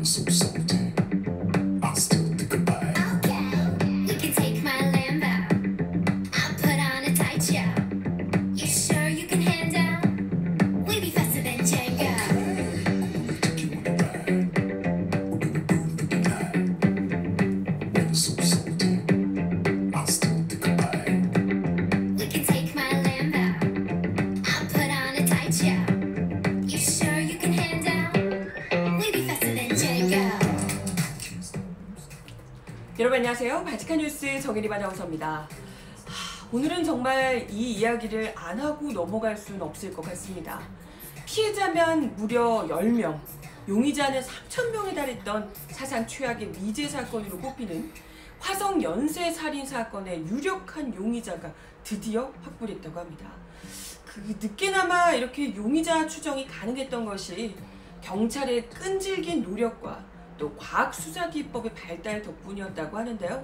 so salty. I still think about it. Okay, you can take my Lambo. I'll put on a tight show. You sure you can handle? We be faster than Django. We'll take you on a ride. We're gonna go through the night. We're so salty. I still think about it. We can take my Lambo. I'll put on a tight show. You sure you can handle? We be faster than Django. 여러분 안녕하세요. 발칙한 뉴스 정혜림 아나운서입니다. 오늘은 정말 이 이야기를 안 하고 넘어갈 수는 없을 것 같습니다. 피해자만 무려 10명, 용의자는 3,000명에 달했던 사상 최악의 미제 사건으로 꼽히는 화성 연쇄 살인 사건의 유력한 용의자가 드디어 확보됐다고 합니다. 그 늦게나마 이렇게 용의자 추정이 가능했던 것이 경찰의 끈질긴 노력과 또 과학수사기법의 발달 덕분이었다고 하는데요.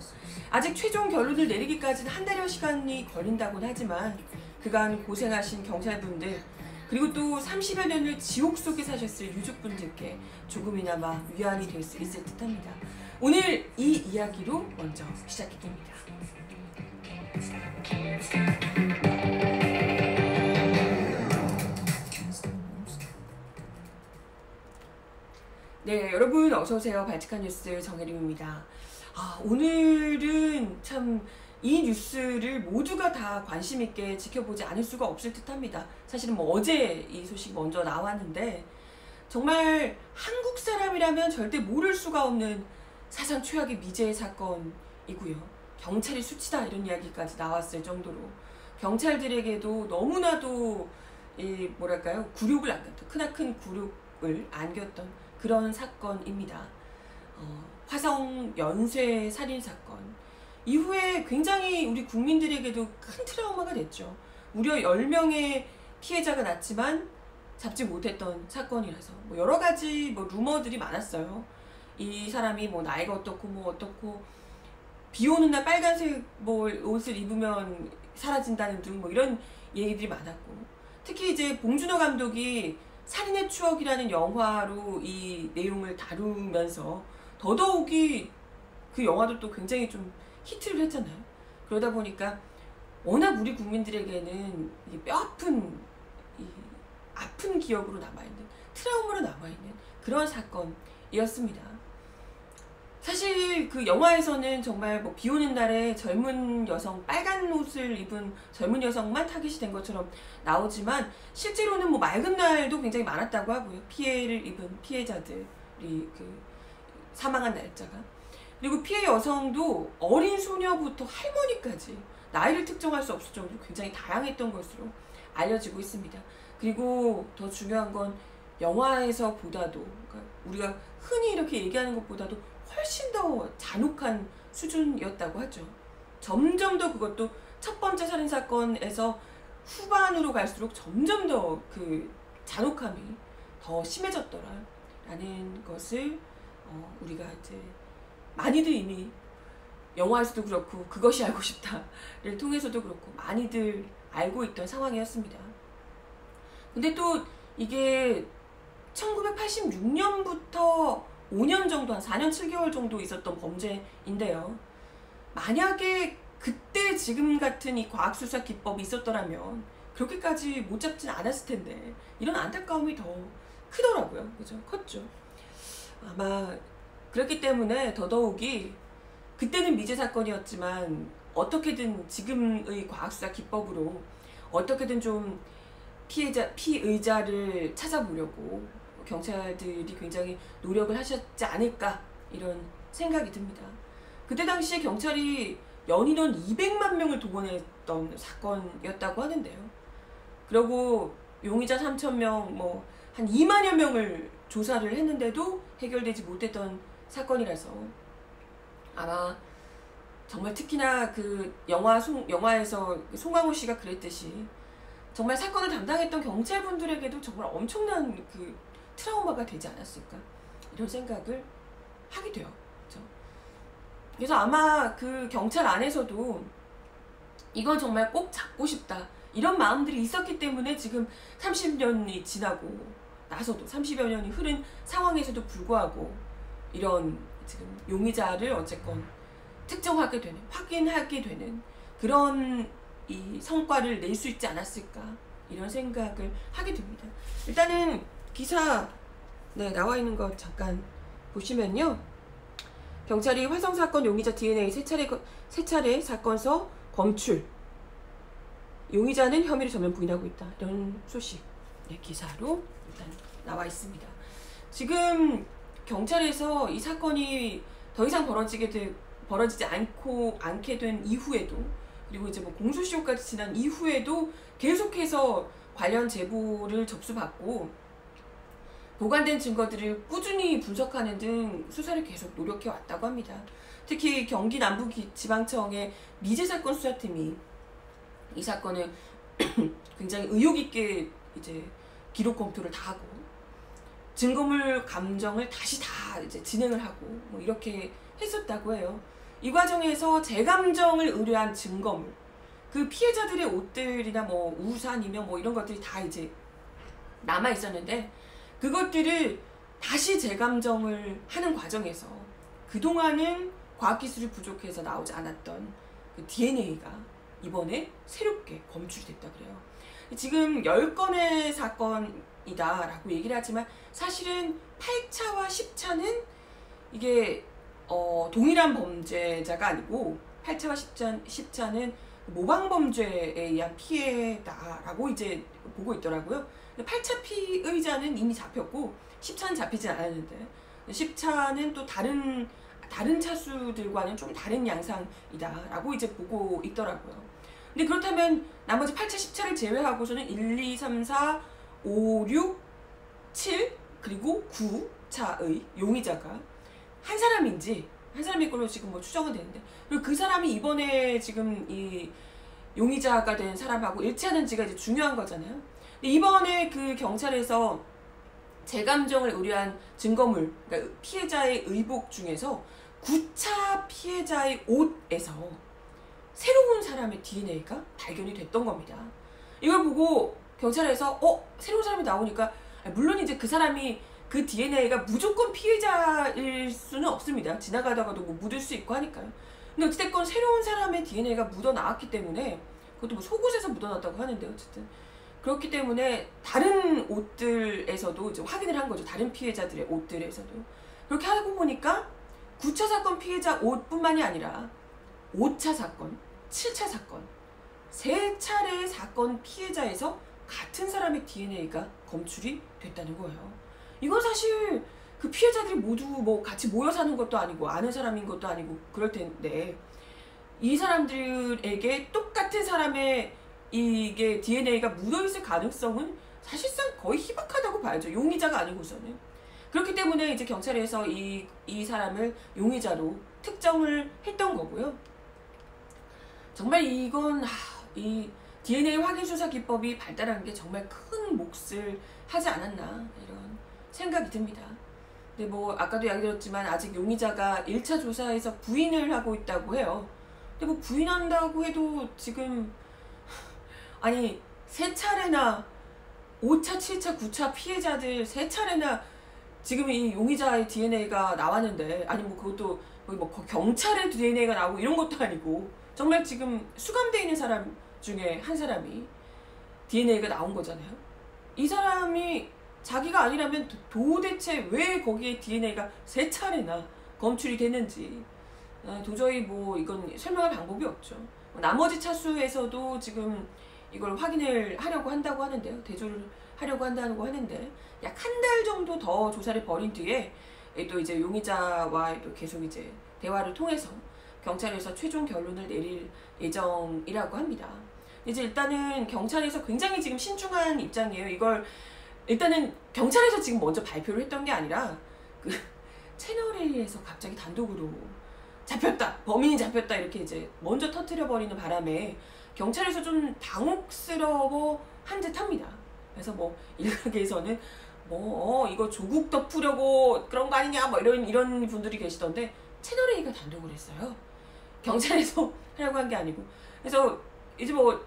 아직 최종 결론을 내리기까지는 한 달여 시간이 걸린다고는 하지만 그간 고생하신 경찰분들 그리고 또 30여 년을 지옥 속에 사셨을 유족분들께 조금이나마 위안이 될 수 있을 듯합니다. 오늘 이 이야기로 먼저 시작해봅니다. 네, 여러분 어서오세요. 발칙한 뉴스 정혜림입니다. 오늘은 참 이 뉴스를 모두가 다 관심 있게 지켜보지 않을 수가 없을 듯합니다. 사실은 어제 이 소식이 먼저 나왔는데 정말 한국 사람이라면 절대 모를 수가 없는 사상 최악의 미제 사건이고요. 경찰이 수치다 이런 이야기까지 나왔을 정도로 경찰들에게도 너무나도 굴욕을 안겼던 크나큰 굴욕을 안겼던 그런 사건입니다. 화성 연쇄 살인 사건 이후에 굉장히 우리 국민들에게도 큰 트라우마가 됐죠. 무려 10명의 피해자가 났지만 잡지 못했던 사건이라서 여러 가지 루머들이 많았어요. 이 사람이 나이가 어떻고 비 오는 날 빨간색 옷을 입으면 사라진다는 등 이런 얘기들이 많았고, 특히 이제 봉준호 감독이 살인의 추억이라는 영화로 이 내용을 다루면서 더더욱이 그 영화도 또 굉장히 좀 히트를 했잖아요. 그러다 보니까 워낙 우리 국민들에게는 뼈아픈 아픈 기억으로 남아있는, 트라우마로 남아있는 그런 사건이었습니다. 사실 그 영화에서는 정말 비 오는 날에 젊은 여성, 빨간 옷을 입은 젊은 여성만 타깃이 된 것처럼 나오지만 실제로는 맑은 날도 굉장히 많았다고 하고요. 피해를 입은 피해자들이 사망한 날짜가. 그리고 피해 여성도 어린 소녀부터 할머니까지 나이를 특정할 수 없을 정도로 굉장히 다양했던 것으로 알려지고 있습니다. 그리고 더 중요한 건 영화에서 보다도, 우리가 흔히 이렇게 얘기하는 것보다도 훨씬 더 잔혹한 수준이었다고 하죠. 점점 더 그것도 첫 번째 살인사건에서 후반으로 갈수록 점점 더 그 잔혹함이 더 심해졌더라라는 것을 우리가 이제 많이들 이미 영화에서도 그렇고 그것이 알고 싶다를 통해서도 그렇고 많이들 알고 있던 상황이었습니다. 근데 또 이게 1986년부터 5년 정도, 한 4년 7개월 정도 있었던 범죄인데요. 만약에 그때 지금 같은 이 과학수사 기법이 있었더라면 그렇게까지 못 잡진 않았을 텐데 이런 안타까움이 더 크더라고요. 그죠? 컸죠. 아마 그렇기 때문에 더더욱이 그때는 미제 사건이었지만 어떻게든 지금의 과학수사 기법으로 어떻게든 좀 피의자를 찾아보려고 경찰들이 굉장히 노력을 하셨지 않을까 이런 생각이 듭니다. 그때 당시에 경찰이 연인원 200만 명을 동원했던 사건이었다고 하는데요. 그리고 용의자 3,000명, 한 2만여 명을 조사를 했는데도 해결되지 못했던 사건이라서 아마 정말 특히나 그 영화에서 송강호 씨가 그랬듯이 정말 사건을 담당했던 경찰분들에게도 정말 엄청난 그 트라우마가 되지 않았을까 이런 생각을 하게 돼요. 그렇죠? 그래서 아마 그 경찰 안에서도 이건 정말 꼭 잡고 싶다 이런 마음들이 있었기 때문에 지금 30년이 지나고 나서도 30여 년이 흐른 상황에서도 불구하고 이런 지금 용의자를 어쨌건 특정하게 되는, 확인하게 되는 그런 이 성과를 낼 수 있지 않았을까, 이런 생각을 하게 됩니다. 일단은 기사 나와 있는 거 잠깐 보시면요. 경찰이 화성 사건 용의자 DNA 세 차례 사건서 검출. 용의자는 혐의를 전면 부인하고 있다. 이런 소식 기사로 일단 나와 있습니다. 지금 경찰에서 이 사건이 더 이상 벌어지지 않게 된 이후에도, 그리고 이제 뭐 공소시효까지 지난 이후에도 계속해서 관련 제보를 접수받고 보관된 증거들을 꾸준히 분석하는 등 수사를 계속 노력해 왔다고 합니다. 특히 경기 남부지방청의 미제 사건 수사팀이 이 사건을 굉장히 의욕 있게 이제 기록 검토를 다 하고 증거물 감정을 다시 다 이제 진행을 하고 뭐 이렇게 했었다고 해요. 이 과정에서 재감정을 의뢰한 증거물, 그 피해자들의 옷들이나 뭐 우산이며 뭐 이런 것들이 다 이제 남아 있었는데, 그것들을 다시 재감정을 하는 과정에서 그동안은 과학기술이 부족해서 나오지 않았던 그 DNA가 이번에 새롭게 검출됐다 그래요. 지금 10건의 사건이다 라고 얘기를 하지만 사실은 8차와 10차는 이게 동일한 범죄자가 아니고 8차와 10차는 모방범죄에 의한 피해다라고 이제 보고 있더라고요. 8차 피의자는 이미 잡혔고 10차는 잡히지 않았는데 10차는 또 다른 차수들과는 좀 다른 양상이다라고 이제 보고 있더라고요. 근데 그렇다면 나머지 8차, 10차를 제외하고서는 1, 2, 3, 4, 5, 6, 7 그리고 9차의 용의자가 한 사람인지, 한 사람일 걸로 지금 뭐 추정은 되는데, 그리고 그 사람이 이번에 지금 이 용의자가 된 사람하고 일치하는지가 이제 중요한 거잖아요. 근데 이번에 그 경찰에서 재감정을 의뢰한 증거물, 그러니까 피해자의 의복 중에서 9차 피해자의 옷에서 새로운 사람의 DNA가 발견이 됐던 겁니다. 이걸 보고 경찰에서 새로운 사람이 나오니까, 물론 이제 그 사람이 그 DNA가 무조건 피해자일 수는 없습니다. 지나가다가도 뭐 묻을 수 있고 하니까요. 근데 어쨌든 새로운 사람의 DNA가 묻어 나왔기 때문에, 그것도 뭐 속옷에서 묻어 났다고 하는데, 어쨌든 그렇기 때문에 다른 옷들에서도 이제 확인을 한 거죠. 다른 피해자들의 옷들에서도. 그렇게 하고 보니까 9차 사건 피해자 옷뿐만이 아니라 5차 사건, 7차 사건, 3차례의 사건 피해자에서 같은 사람의 DNA가 검출이 됐다는 거예요. 이건 사실 그 피해자들이 모두 뭐 같이 모여 사는 것도 아니고 아는 사람인 것도 아니고 그럴 텐데, 이 사람들에게 똑같은 사람의 이게 DNA가 묻어있을 가능성은 사실상 거의 희박하다고 봐야죠. 용의자가 아니고서는. 그렇기 때문에 이제 경찰에서 이 사람을 용의자로 특정을 했던 거고요. 정말 이건 이 DNA 확인 수사 기법이 발달한 게 정말 큰 몫을 하지 않았나, 이런 생각이 듭니다. 근데 뭐 아까도 이야기 드렸지만 아직 용의자가 1차 조사에서 부인을 하고 있다고 해요. 근데 뭐 부인한다고 해도 지금 아니 3차례나 5차, 7차, 9차 피해자들 3차례나 지금 이 용의자의 DNA가 나왔는데, 아니 뭐 그것도 뭐 경찰의 DNA가 나오고 이런 것도 아니고 정말 지금 수감되어 있는 사람 중에 한 사람이 DNA가 나온 거잖아요. 이 사람이 자기가 아니라면 도대체 왜 거기에 DNA가 3차례나 검출이 됐는지 도저히 뭐 이건 설명할 방법이 없죠. 나머지 차수에서도 지금 이걸 확인을 하려고 한다고 하는데요. 대조를 하려고 한다고 하는데, 약 한 달 정도 더 조사를 벌인 뒤에 또 이제 용의자와 또 계속 이제 대화를 통해서 경찰에서 최종 결론을 내릴 예정이라고 합니다. 이제 일단은 경찰에서 굉장히 지금 신중한 입장이에요. 이걸 일단은 경찰에서 지금 먼저 발표를 했던 게 아니라 그 채널A에서 갑자기 단독으로 잡혔다, 범인이 잡혔다 이렇게 이제 먼저 터뜨려 버리는 바람에 경찰에서 좀 당혹스러워 한 듯 합니다. 그래서 뭐 일각에서는 뭐 이거 조국 덮으려고 그런 거 아니냐 뭐 이런 분들이 계시던데, 채널A가 단독을 했어요. 경찰에서 하려고 한 게 아니고. 그래서 이제 뭐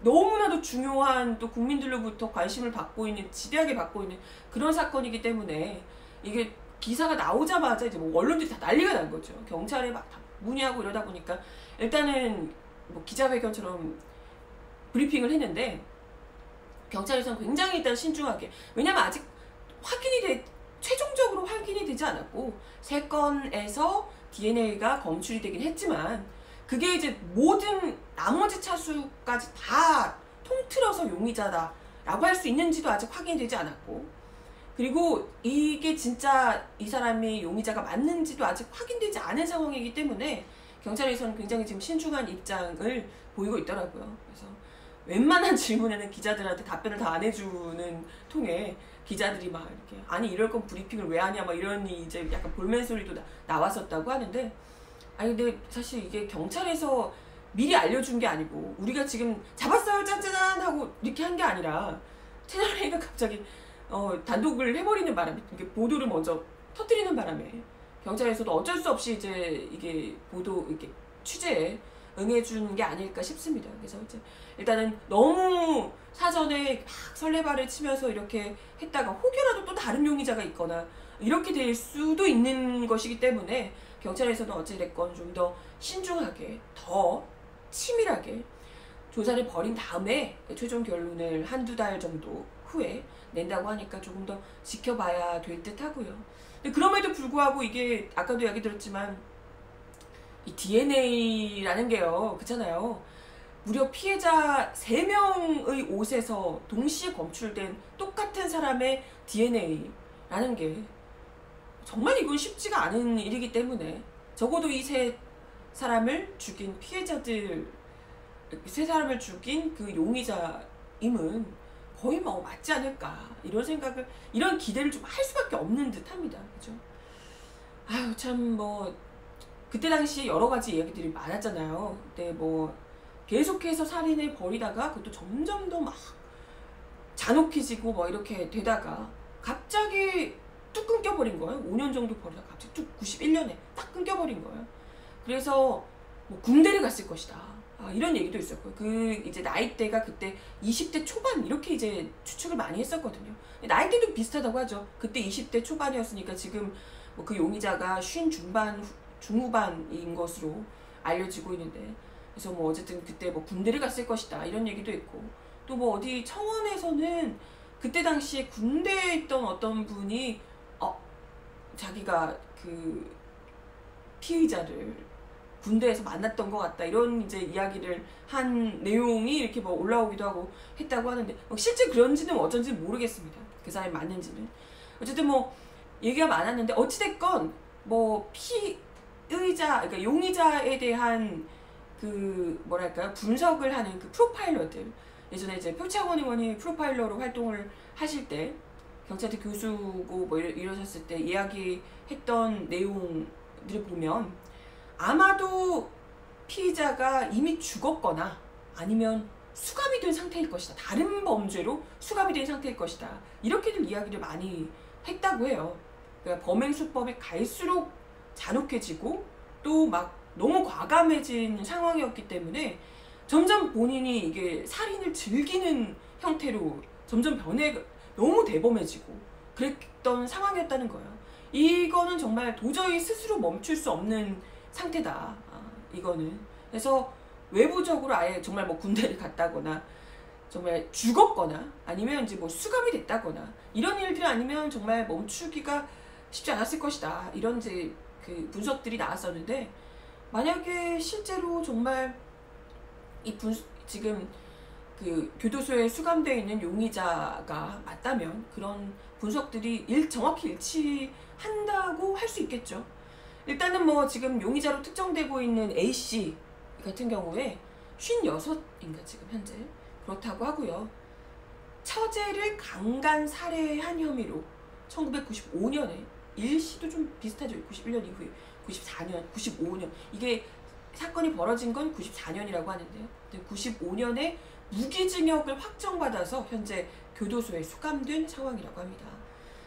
너무나도 중요한, 또 국민들로부터 관심을 받고 있는, 지대하게 받고 있는 그런 사건이기 때문에 이게 기사가 나오자마자 이제 뭐 언론들이 다 난리가 난 거죠. 경찰에 막 다 문의하고 이러다 보니까 일단은 뭐 기자회견처럼 브리핑을 했는데 경찰에서는 굉장히 일단 신중하게, 왜냐면 아직 최종적으로 확인이 되지 않았고 3건에서 DNA가 검출이 되긴 했지만 그게 이제 모든 나머지 차수까지 다 통틀어서 용의자다라고 할 수 있는지도 아직 확인이 되지 않았고, 그리고 이게 진짜 이 사람이 용의자가 맞는지도 아직 확인되지 않은 상황이기 때문에 경찰에서는 굉장히 지금 신중한 입장을 보이고 있더라고요. 그래서 웬만한 질문에는 기자들한테 답변을 다 안 해주는 통에 기자들이 막 이렇게 아니 이럴 건 브리핑을 왜 하냐 막 이런 이제 약간 볼멘 소리도 나왔었다고 하는데, 아니 근데 사실 이게 경찰에서 미리 알려준 게 아니고 우리가 지금 잡았어요 짠짠 하고 이렇게 한 게 아니라 채널A가 갑자기 단독을 해버리는 바람에, 이게 보도를 먼저 터뜨리는 바람에 경찰에서도 어쩔 수 없이 이제 이게 보도 이렇게 취재에 응해준 게 아닐까 싶습니다. 그래서 이제 일단은 너무 사전에 막 설레발을 치면서 이렇게 했다가 혹여라도 또 다른 용의자가 있거나 이렇게 될 수도 있는 것이기 때문에 경찰에서는 어찌됐건 좀 더 신중하게, 더 치밀하게 조사를 벌인 다음에 최종 결론을 한두 달 정도 후에 낸다고 하니까 조금 더 지켜봐야 될 듯 하고요. 근데 그럼에도 불구하고 이게 아까도 이야기 들었지만 이 DNA라는 게요, 그렇잖아요. 무려 피해자 3명의 옷에서 동시에 검출된 똑같은 사람의 DNA라는 게 정말 이건 쉽지가 않은 일이기 때문에 적어도 이 3사람을 죽인 피해자들, 3사람을 죽인 그 용의자임은 거의 뭐 맞지 않을까 이런 생각을, 이런 기대를 좀 할 수밖에 없는 듯합니다. 그죠? 아유 참 뭐 그때 당시에 여러 가지 이야기들이 많았잖아요. 그때 뭐 계속해서 살인을 벌이다가 그것도 점점 더 막 잔혹해지고 뭐 이렇게 되다가 갑자기 뚝 끊겨버린 거예요. 5년 정도 벌이다가 갑자기 뚝 91년에 딱 끊겨버린 거예요. 그래서 뭐 군대를 갔을 것이다. 이런 얘기도 있었고요. 그 이제 나이대가 그때 20대 초반 이렇게 이제 추측을 많이 했었거든요. 나이대도 비슷하다고 하죠. 그때 20대 초반이었으니까 지금 뭐 그 용의자가 50 중후반인 것으로 알려지고 있는데, 그래서 뭐 어쨌든 그때 뭐 군대를 갔을 것이다 이런 얘기도 있고, 또 뭐 어디 청원에서는 그때 당시에 군대에 있던 어떤 분이 자기가 그 피의자를 군대에서 만났던 것 같다 이런 이제 이야기를 한 내용이 이렇게 뭐 올라오기도 하고 했다고 하는데, 실제 그런지는 어쩐지는 모르겠습니다. 그 사람이 맞는지는. 어쨌든 뭐 얘기가 많았는데 어찌됐건 뭐 피의자, 그러니까 용의자에 대한 그 뭐랄까요, 분석을 하는 그 프로파일러들, 예전에 이제 표창원 의원이 프로파일러로 활동을 하실 때 경찰대 교수고 뭐 이러셨을 때 이야기했던 내용들을 보면 아마도 피의자가 이미 죽었거나 아니면 수감이 된 상태일 것이다. 다른 범죄로 수감이 된 상태일 것이다. 이렇게들 이야기를 많이 했다고 해요. 그러니까 범행 수법이 갈수록 잔혹해지고 또 막 너무 과감해진 상황이었기 때문에 점점 본인이 이게 살인을 즐기는 형태로 점점 너무 대범해지고 그랬던 상황이었다는 거예요. 이거는 정말 도저히 스스로 멈출 수 없는 상태다. 이거는. 그래서 외부적으로 아예 정말 뭐 군대를 갔다거나 정말 죽었거나 아니면 이제 뭐 수감이 됐다거나 이런 일들이 아니면 정말 멈추기가 쉽지 않았을 것이다. 이런 이제 그 분석들이 나왔었는데, 만약에 실제로 정말 지금 그 교도소에 수감되어 있는 용의자가 맞다면 그런 분석들이 정확히 일치한다고 할 수 있겠죠. 일단은 뭐 지금 용의자로 특정되고 있는 A씨 같은 경우에 56인가 지금 현재 그렇다고 하고요. 처제를 강간 살해한 혐의로 1995년에 일씨도 좀 비슷하죠. 91년 이후에 94년, 95년 이게 사건이 벌어진 건 94년이라고 하는데요. 95년에 무기징역을 확정받아서 현재 교도소에 수감된 상황이라고 합니다.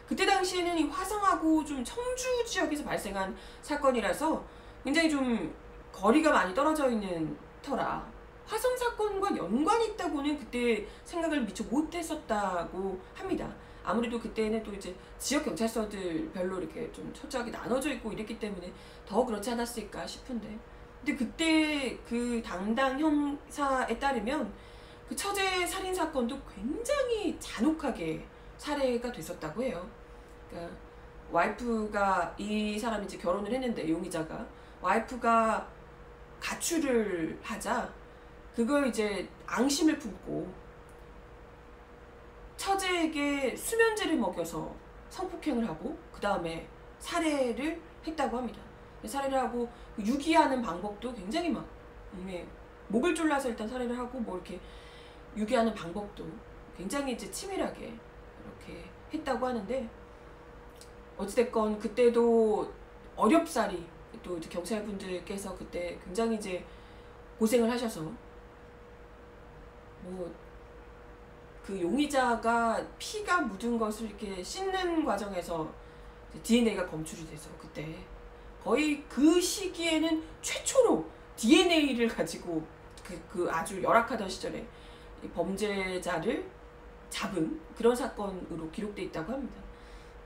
그때 당시에는 이 화성하고 좀 청주 지역에서 발생한 사건이라서 굉장히 좀 거리가 많이 떨어져 있는 터라 화성 사건과 연관이 있다고는 그때 생각을 미처 못했었다고 합니다. 아무래도 그때는 또 이제 지역 경찰서들 별로 이렇게 좀 철저하게 나눠져 있고 이랬기 때문에 더 그렇지 않았을까 싶은데, 근데 그때 그 담당 형사에 따르면 그 처제 살인 사건도 굉장히 잔혹하게 살해가 됐었다고 해요. 그러니까 와이프가, 이 사람이 이제 결혼을 했는데 용의자가 와이프가 가출을 하자 그걸 이제 앙심을 품고 처제에게 수면제를 먹여서 성폭행을 하고 그 다음에 살해를 했다고 합니다. 살해를 하고 유기하는 방법도 굉장히 막 목을 졸라서 일단 살해를 하고 뭐 이렇게 유기하는 방법도 굉장히 이제 치밀하게 이렇게 했다고 하는데, 어찌됐건 그때도 어렵사리 또 이제 경찰분들께서 그때 굉장히 이제 고생을 하셔서 뭐 그 용의자가 피가 묻은 것을 이렇게 씻는 과정에서 DNA가 검출이 돼서 그때 거의 그 시기에는 최초로 DNA를 가지고 그 아주 열악하던 시절에 범죄자를 잡은 그런 사건으로 기록돼 있다고 합니다.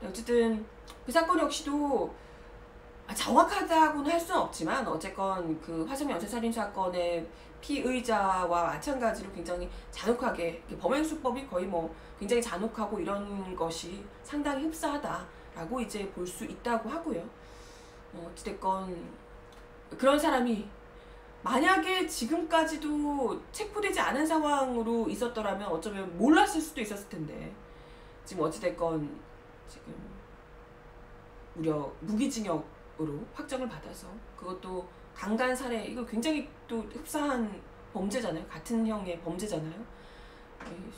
어쨌든 그 사건 역시도 정확하다고는 할 수는 없지만 어쨌건 그 화성 연쇄살인 사건의 피의자와 마찬가지로 굉장히 잔혹하게, 범행 수법이 거의 뭐 굉장히 잔혹하고 이런 것이 상당히 흡사하다라고 이제 볼 수 있다고 하고요. 어찌됐건 그런 사람이 만약에 지금까지도 체포되지 않은 상황으로 있었더라면 어쩌면 몰랐을 수도 있었을 텐데, 지금 어찌됐건 지금 무려 무기징역으로 확정을 받아서, 그것도 강간 살해, 이거 굉장히 또 흡사한 범죄잖아요. 같은 형의 범죄잖아요.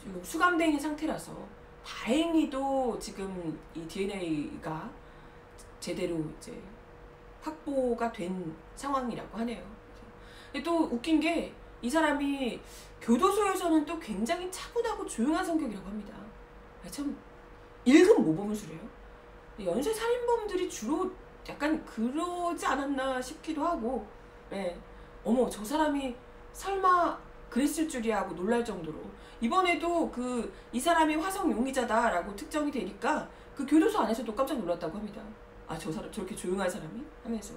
지금 수감돼 있는 상태라서 다행히도 지금 이 DNA가 제대로 이제 확보가 된 상황이라고 하네요. 근데 또 웃긴 게 이 사람이 교도소에서는 또 굉장히 차분하고 조용한 성격이라고 합니다. 참 일급 모범수래요. 연쇄 살인범들이 주로 약간 그러지 않았나 싶기도 하고, 어머 저 사람이 설마 그랬을 줄이야 하고 놀랄 정도로, 이번에도 이 사람이 화성 용의자다라고 특정이 되니까 그 교도소 안에서도 깜짝 놀랐다고 합니다. 아, 저 사람 저렇게 조용한 사람이? 하면서.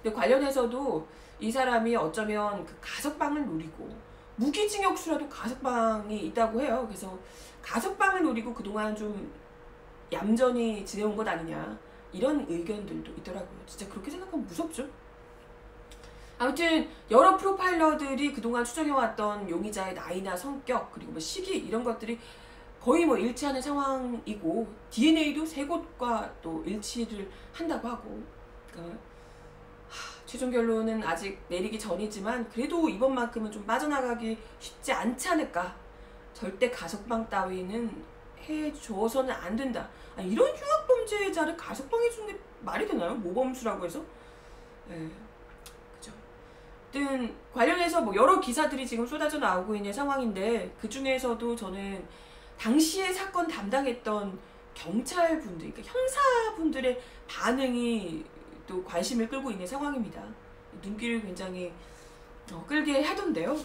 근데 관련해서도 이 사람이 어쩌면 그 가석방을 노리고, 무기징역수라도 가석방이 있다고 해요. 그래서 가석방을 노리고 그동안 좀 얌전히 지내온 것 아니냐, 이런 의견들도 있더라고요. 진짜 그렇게 생각하면 무섭죠? 아무튼 여러 프로파일러들이 그동안 추정해왔던 용의자의 나이나 성격 그리고 뭐 시기 이런 것들이 거의 뭐 일치하는 상황이고, DNA도 세 곳과 또 일치를 한다고 하고, 그러니까 최종 결론은 아직 내리기 전이지만 그래도 이번만큼은 좀 빠져나가기 쉽지 않지 않을까. 절대 가석방 따위는 해줘서는 안 된다. 이런 흉악범죄자를 가석방해 주는 게 말이 되나요? 모범수라고 해서? 그죠. 하여튼 관련해서 뭐 여러 기사들이 지금 쏟아져 나오고 있는 상황인데, 그 중에서도 저는 당시에 사건 담당했던 경찰분들, 그러니까 형사분들의 반응이 또 관심을 끌고 있는 상황입니다. 눈길을 굉장히 끌게 하던데요.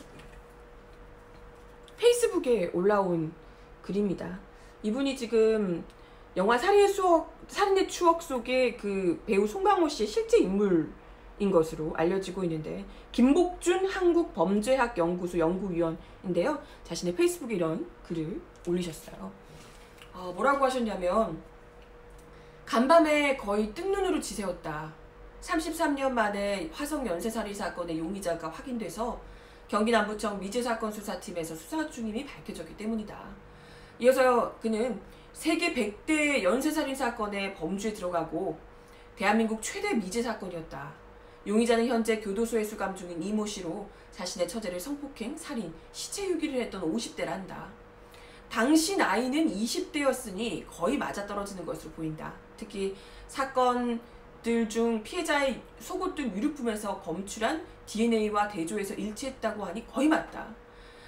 페이스북에 올라온 글입니다. 이분이 지금 영화 살인의 추억 속의 그 배우 송강호 씨의 실제 인물인 것으로 알려지고 있는데, 김복준 한국범죄학연구소 연구위원인데요. 자신의 페이스북에 이런 글을 올리셨어요. 뭐라고 하셨냐면, 간밤에 거의 뜬눈으로 지새웠다. 33년 만에 화성 연쇄살인 사건의 용의자가 확인돼서 경기 남부청 미제사건 수사팀에서 수사 중임이 밝혀졌기 때문이다. 이어서 그는 세계 100대 연쇄살인 사건의 범주에 들어가고 대한민국 최대 미제 사건이었다. 용의자는 현재 교도소에 수감 중인 이모 씨로 자신의 처제를 성폭행, 살인, 시체 유기를 했던 50대란다. 당시 나이는 20대였으니 거의 맞아떨어지는 것으로 보인다. 특히 사건들 중 피해자의 속옷 등 유류품에서 검출한 DNA와 대조해서 일치했다고 하니 거의 맞다.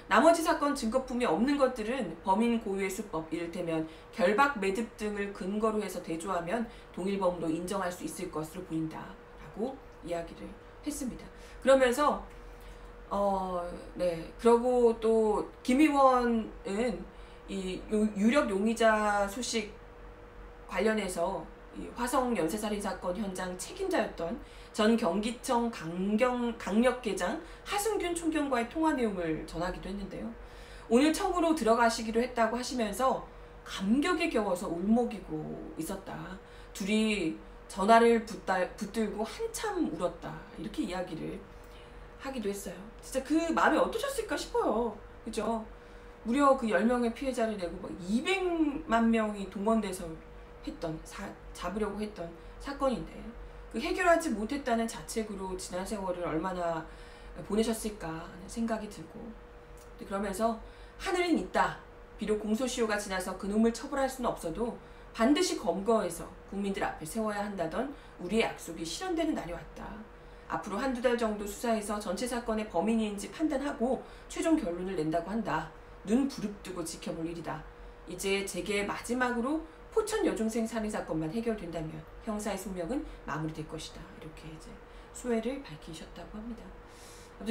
나머지 사건 증거품이 없는 것들은 범인 고유의 수법, 이를테면 결박 매듭 등을 근거로 해서 대조하면 동일범으로 인정할 수 있을 것으로 보인다. 라고 이야기를 했습니다. 그러면서 그러고 또 김 의원은 이 유력 용의자 소식 관련해서 이 화성 연쇄살인 사건 현장 책임자였던 전 경기청 강력계장 하승균 총경과의 통화 내용을 전하기도 했는데요. 오늘 청구로 들어가시기로 했다고 하시면서 감격에 겨워서 울먹이고 있었다. 둘이 전화를 붙들고 한참 울었다. 이렇게 이야기를 하기도 했어요. 진짜 그 마음이 어떠셨을까 싶어요. 그죠? 무려 그 10명의 피해자를 내고 막 200만 명이 동원돼서 잡으려고 했던 사건인데 그 해결하지 못했다는 자책으로 지난 세월을 얼마나 보내셨을까 하는 생각이 들고, 그러면서 하늘은 있다. 비록 공소시효가 지나서 그놈을 처벌할 수는 없어도 반드시 검거해서 국민들 앞에 세워야 한다던 우리의 약속이 실현되는 날이 왔다. 앞으로 한두 달 정도 수사해서 전체 사건의 범인인지 판단하고 최종 결론을 낸다고 한다. 눈 부릅뜨고 지켜볼 일이다. 이제 제게 마지막으로 포천 여중생 살인사건만 해결된다면 형사의 숙명은 마무리될 것이다. 이렇게 이제 소회를 밝히셨다고 합니다.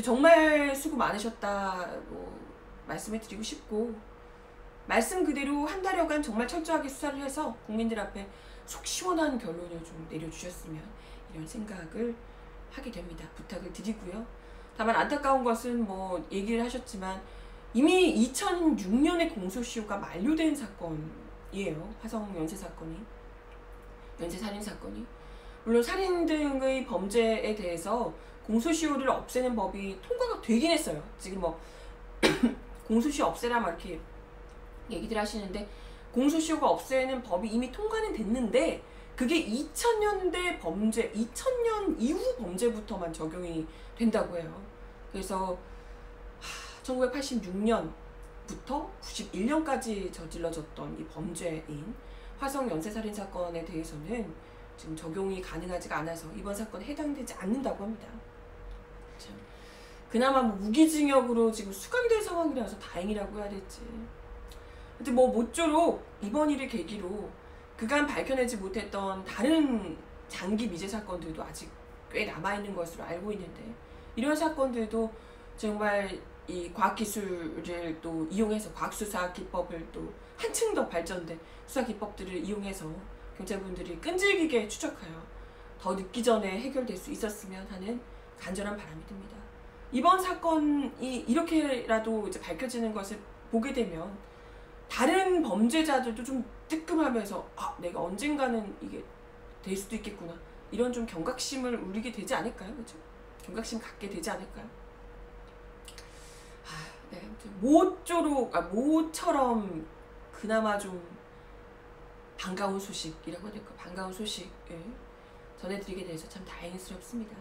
정말 수고 많으셨다고 말씀을 드리고 싶고, 말씀 그대로 한 달여간 정말 철저하게 수사를 해서 국민들 앞에 속 시원한 결론을 좀 내려주셨으면 이런 생각을 하게 됩니다. 부탁을 드리고요. 다만 안타까운 것은 뭐 얘기를 하셨지만 이미 2006년에 공소시효가 만료된 사건이에요. 화성 연쇄 사건이, 연쇄 살인 사건이. 물론 살인 등의 범죄에 대해서 공소시효를 없애는 법이 통과가 되긴 했어요. 지금 뭐 공소시효 없애라 막 이렇게 얘기들 하시는데, 공소시효가 없애는 법이 이미 통과는 됐는데 그게 2000년대 범죄, 2000년 이후 범죄부터만 적용이 된다고 해요. 그래서 1986년부터 91년까지 저질러졌던 이 범죄인 화성 연쇄살인 사건에 대해서는 지금 적용이 가능하지가 않아서 이번 사건에 해당되지 않는다고 합니다. 참, 그나마 뭐 무기징역으로 지금 수감될 상황이라서 다행이라고 해야 될지. 근데 뭐 모쪼록 이번 일을 계기로 그간 밝혀내지 못했던 다른 장기 미제 사건들도 아직 꽤 남아있는 것으로 알고 있는데, 이런 사건들도 정말 이 과학기술을 또 이용해서 과학수사 기법을 또 한층 더 발전된 수사 기법들을 이용해서 경찰분들이 끈질기게 추적하여 더 늦기 전에 해결될 수 있었으면 하는 간절한 바람이 듭니다. 이번 사건이 이렇게라도 이제 밝혀지는 것을 보게 되면 다른 범죄자들도 좀 뜨끔하면서 내가 언젠가는 이게 될 수도 있겠구나, 이런 좀 경각심을 울리게 되지 않을까요? 그렇죠? 경각심 갖게 되지 않을까요? 네, 모처럼 그나마 좀 반가운 소식이라고 해야 될까? 반가운 소식 전해드리게 돼서 참 다행스럽습니다.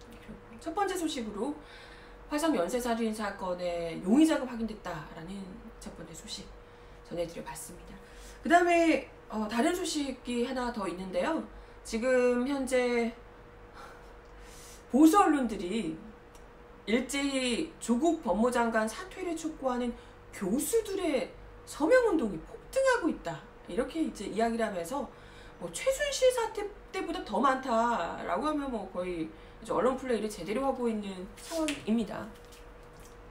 그리고 첫 번째 소식으로 화성 연쇄살인 사건의 용의자가 확인됐다라는 첫 번째 소식 전해드려봤습니다. 그 다음에 다른 소식이 하나 더 있는데요. 지금 현재 보수 언론들이 일제히 조국 법무장관 사퇴를 촉구하는 교수들의 서명운동이 폭등하고 있다, 이렇게 이제 이야기를 하면서 뭐 최순실 사태 때보다 더 많다라고 하면 뭐 거의 이제 언론 플레이를 제대로 하고 있는 상황입니다.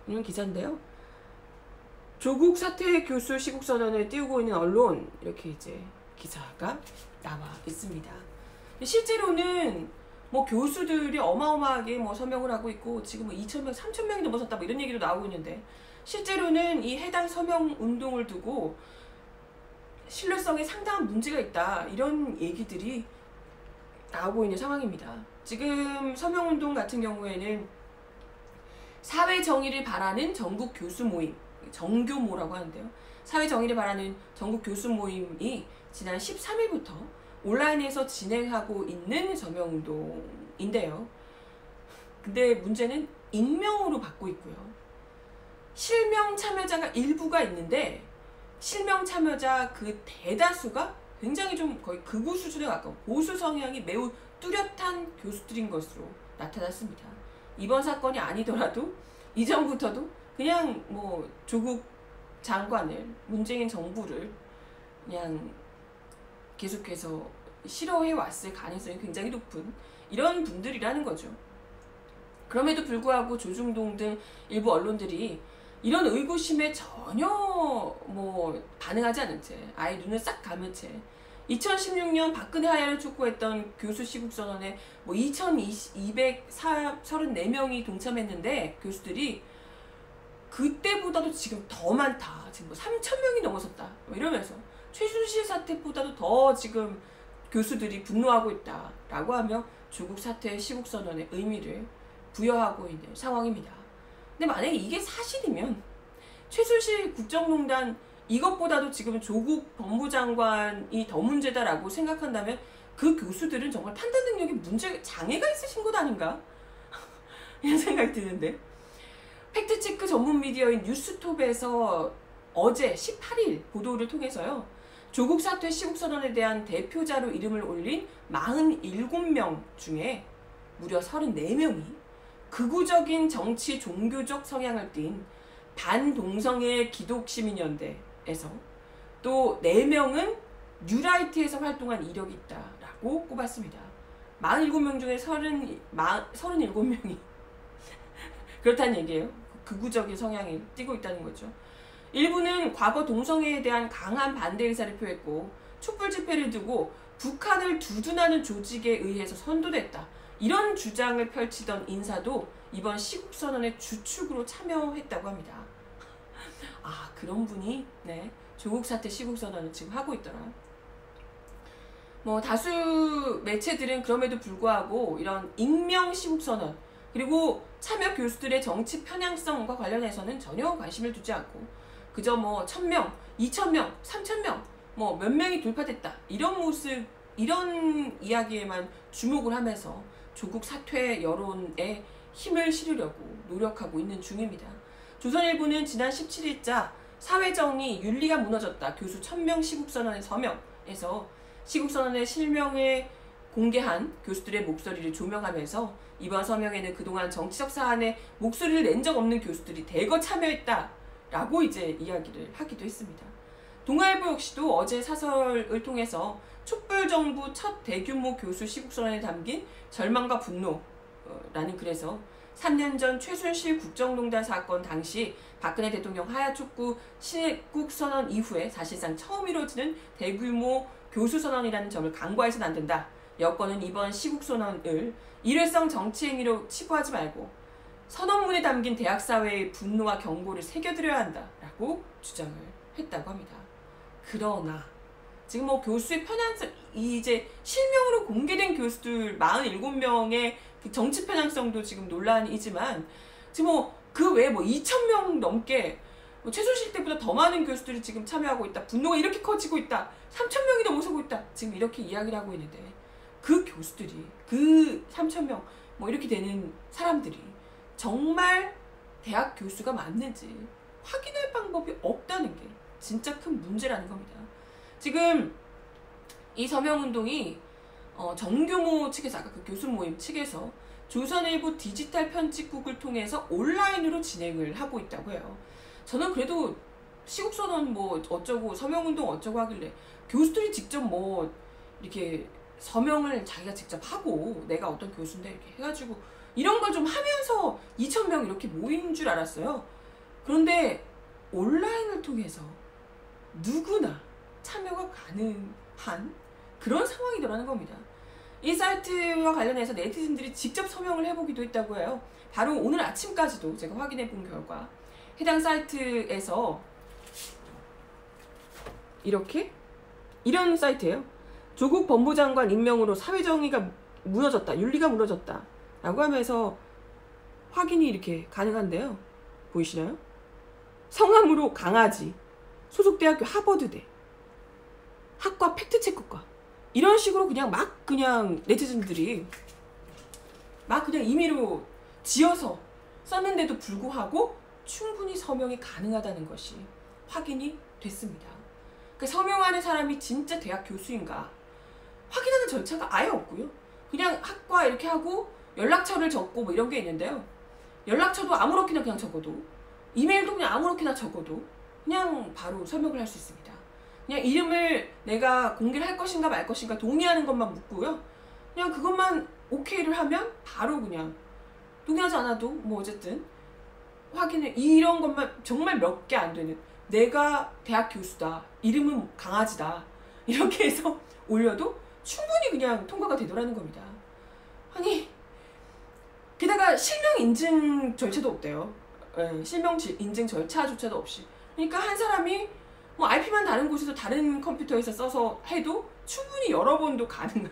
이런 기사인데요. 조국 사퇴 교수 시국 선언을 띄우고 있는 언론, 이렇게 이제 기사가 나와 있습니다. 실제로는 뭐 교수들이 어마어마하게 뭐 서명을 하고 있고 지금 뭐 2,000명, 3,000명이 넘어섰다 뭐 이런 얘기도 나오고 있는데, 실제로는 이 해당 서명 운동을 두고 신뢰성에 상당한 문제가 있다, 이런 얘기들이 나오고 있는 상황입니다. 지금 서명 운동 같은 경우에는 사회 정의를 바라는 전국 교수 모임, 정교모라고 하는데요. 사회 정의를 바라는 전국 교수 모임이 지난 13일부터 온라인에서 진행하고 있는 서명운동인데요. 근데 문제는 익명으로 받고 있고요. 실명 참여자가 일부가 있는데 실명 참여자 그 대다수가 굉장히 좀 거의 극우 수준에 가까운 보수 성향이 매우 뚜렷한 교수들인 것으로 나타났습니다. 이번 사건이 아니더라도 이전부터도 그냥 뭐 조국 장관을, 문재인 정부를 그냥 계속해서 싫어해왔을 가능성이 굉장히 높은 이런 분들이라는 거죠. 그럼에도 불구하고 조중동 등 일부 언론들이 이런 의구심에 전혀 뭐 반응하지 않은 채 아예 눈을 싹 감은 채 2016년 박근혜 하야를 촉구했던 교수 시국선언에 뭐 2,234명이 동참했는데 교수들이 그때보다도 지금 더 많다. 지금 뭐 3,000명이 넘어섰다. 뭐 이러면서 최순실 사태보다도 더 지금 교수들이 분노하고 있다라고 하며 조국 사퇴 시국선언의 의미를 부여하고 있는 상황입니다. 근데 만약에 이게 사실이면 최순실 국정농단 이것보다도 지금 조국 법무장관이 더 문제다라고 생각한다면 그 교수들은 정말 판단 능력에 장애가 있으신 것 아닌가? 이런 생각이 드는데 팩트체크 전문 미디어인 뉴스톱에서 어제 18일 보도를 통해서요. 조국 사퇴 시국선언에 대한 대표자로 이름을 올린 47명 중에 무려 34명이 극우적인 정치 종교적 성향을 띤 반동성애 기독시민연대에서 또 4명은 뉴라이트에서 활동한 이력이 있다라고 꼽았습니다. 47명 중에 37명이 그렇다는 얘기예요. 극우적인 성향이 띠고 있다는 거죠. 일부는 과거 동성애에 대한 강한 반대 의사를 표했고 촛불 집회를 두고 북한을 두둔하는 조직에 의해서 선도됐다. 이런 주장을 펼치던 인사도 이번 시국선언의 주축으로 참여했다고 합니다. 아, 그런 분이 네, 조국 사퇴 시국선언을 지금 하고 있더라. 뭐 다수 매체들은 그럼에도 불구하고 이런 익명 시국선언 그리고 참여 교수들의 정치 편향성과 관련해서는 전혀 관심을 두지 않고 그저 뭐 1,000명, 2,000명, 3,000명 뭐 몇 명이 돌파됐다 이런 모습 이런 이야기에만 주목을 하면서 조국 사퇴 여론에 힘을 실으려고 노력하고 있는 중입니다. 조선일보는 지난 17일자 사회정의 윤리가 무너졌다 교수 1,000명 시국선언의 서명에서 시국선언의 실명을 공개한 교수들의 목소리를 조명하면서 이번 서명에는 그동안 정치적 사안에 목소리를 낸 적 없는 교수들이 대거 참여했다라고 이제 이야기를 하기도 했습니다. 동아일보 역시도 어제 사설을 통해서 촛불 정부 첫 대규모 교수 시국선언에 담긴 절망과 분노라는 글에서 3년 전 최순실 국정농단 사건 당시 박근혜 대통령 하야 촉구 시국선언 이후에 사실상 처음 이루어지는 대규모 교수선언이라는 점을 간과해서는 안 된다. 여권은 이번 시국선언을 일회성 정치행위로 치부하지 말고 선언문에 담긴 대학사회의 분노와 경고를 새겨드려야 한다라고 주장을 했다고 합니다. 그러나 지금 뭐 교수의 편향성 이제 실명으로 공개된 교수들 47명의 그 정치 편향성도 지금 논란이지만 지금 뭐 그 외에 뭐 2,000명 넘게 뭐 최순실 때보다 더 많은 교수들이 지금 참여하고 있다. 분노가 이렇게 커지고 있다. 3,000명이 넘어서고 있다. 지금 이렇게 이야기를 하고 있는데 그 교수들이 그 3,000명 뭐 이렇게 되는 사람들이 정말 대학 교수가 맞는지 확인할 방법이 없다는 게 진짜 큰 문제라는 겁니다. 지금 이 서명운동이 정규모 측에서 아까 그 교수 모임 측에서 조선일보 디지털 편집국을 통해서 온라인으로 진행을 하고 있다고 해요. 저는 그래도 시국선언 뭐 어쩌고 서명운동 어쩌고 하길래 교수들이 직접 뭐 이렇게 서명을 자기가 직접 하고 내가 어떤 교수인데 이렇게 해가지고 이런 걸 좀 하면서 2,000명 이렇게 모인 줄 알았어요. 그런데 온라인을 통해서 누구나 참여가 가능한 그런 상황이더라는 겁니다. 이 사이트와 관련해서 네티즌들이 직접 서명을 해보기도 했다고 해요. 바로 오늘 아침까지도 제가 확인해 본 결과 해당 사이트에서 이런 사이트예요. 조국 법무장관 임명으로 사회정의가 무너졌다. 윤리가 무너졌다. 라고 하면서 확인이 이렇게 가능한데요. 보이시나요? 성함으로 강아지, 소속대학교 하버드대, 학과 팩트체크과 이런 식으로 그냥 네티즌들이 막 그냥 임의로 지어서 썼는데도 불구하고 충분히 서명이 가능하다는 것이 확인이 됐습니다. 그 서명하는 사람이 진짜 대학 교수인가 확인하는 절차가 아예 없고요. 그냥 학과 이렇게 하고 연락처를 적고 뭐 이런 게 있는데요. 연락처도 아무렇게나 그냥 적어도 이메일도 그냥 아무렇게나 적어도 그냥 바로 서명을 할 수 있습니다. 그냥 이름을 내가 공개를 할 것인가 말 것인가 동의하는 것만 묻고요. 그냥 그것만 오케이를 하면 바로 그냥 동의하지 않아도 뭐 어쨌든 확인을 이런 것만 정말 몇 개 안 되는 내가 대학 교수다. 이름은 강아지다. 이렇게 해서 올려도 충분히 그냥 통과가 되더라는 겁니다. 아니 게다가 실명 인증 절차도 없대요. 예, 실명 인증 절차조차도 없이. 그러니까 한 사람이 뭐 IP만 다른 곳에서 다른 컴퓨터에서 써서 해도 충분히 여러 번도 가능한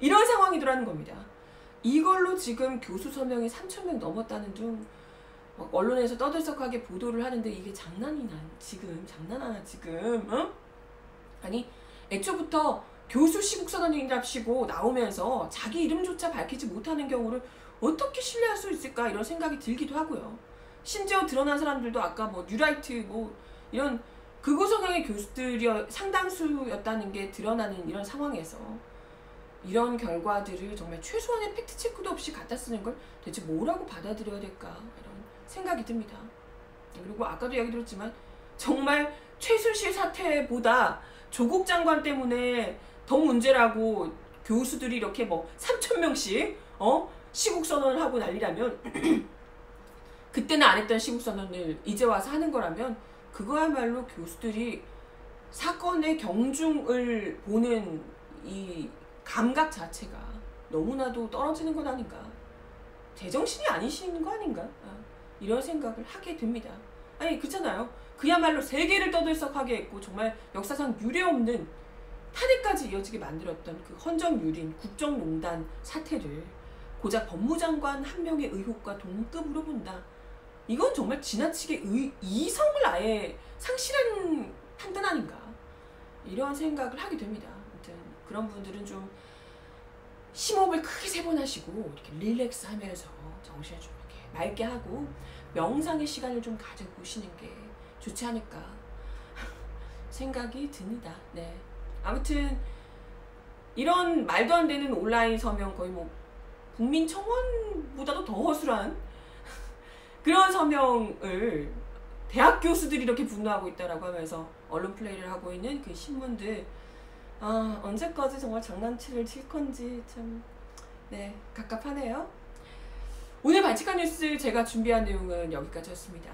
이런 상황이더라는 겁니다. 이걸로 지금 교수 서명이 3,000명 넘었다는 둥 막 언론에서 떠들썩하게 보도를 하는데 이게 장난이나 지금 장난하나 지금 어? 아니 애초부터 교수 시국선언이랍시고 나오면서 자기 이름조차 밝히지 못하는 경우를 어떻게 신뢰할 수 있을까 이런 생각이 들기도 하고요. 심지어 드러난 사람들도 아까 뭐 뉴라이트 뭐 이런 극우 성향의 교수들이 상당수였다는 게 드러나는 이런 상황에서 이런 결과들을 정말 최소한의 팩트체크도 없이 갖다 쓰는 걸 대체 뭐라고 받아들여야 될까 이런 생각이 듭니다. 그리고 아까도 이야기 들었지만 정말 최순실 사태보다 조국 장관 때문에 더 문제라고 교수들이 이렇게 뭐 3,000명씩 시국선언을 하고 난리라면 그때는 안 했던 시국선언을 이제 와서 하는 거라면 그거야말로 교수들이 사건의 경중을 보는 이 감각 자체가 너무나도 떨어지는 것 아닌가. 제정신이 아니신 거 아닌가. 이런 생각을 하게 됩니다. 아니 그렇잖아요. 그야말로 세계를 떠들썩하게 했고 정말 역사상 유례없는 탄핵까지 이어지게 만들었던 그 헌정유린 국정농단 사태를 고작 법무장관 한 명의 의혹과 동급으로 본다. 이건 정말 지나치게 이성을 아예 상실한 판단 아닌가. 이런 생각을 하게 됩니다. 아무튼 그런 분들은 좀 심호흡을 크게 3번 하시고 이렇게 릴렉스 하면서 정신을 좀 이렇게 맑게 하고 명상의 시간을 좀 가져보시는 게 좋지 않을까 생각이 듭니다. 네. 아무튼 이런 말도 안 되는 온라인 서명 거의 뭐 국민청원보다도 더 허술한 그런 서명을 대학 교수들이 이렇게 분노하고 있다라고 하면서 언론 플레이를 하고 있는 그 신문들 언제까지 정말 장난치를 칠 건지 참 네 갑갑하네요. 오늘 발칙한 뉴스 제가 준비한 내용은 여기까지였습니다.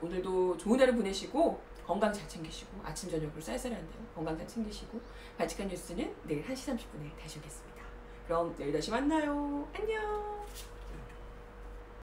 오늘도 좋은 하루 보내시고 건강 잘 챙기시고 아침 저녁으로 쌀쌀한데요. 건강 잘 챙기시고 발칙한 뉴스는 내일 1시 30분에 다시 오겠습니다. 그럼 내일 다시 만나요. 안녕.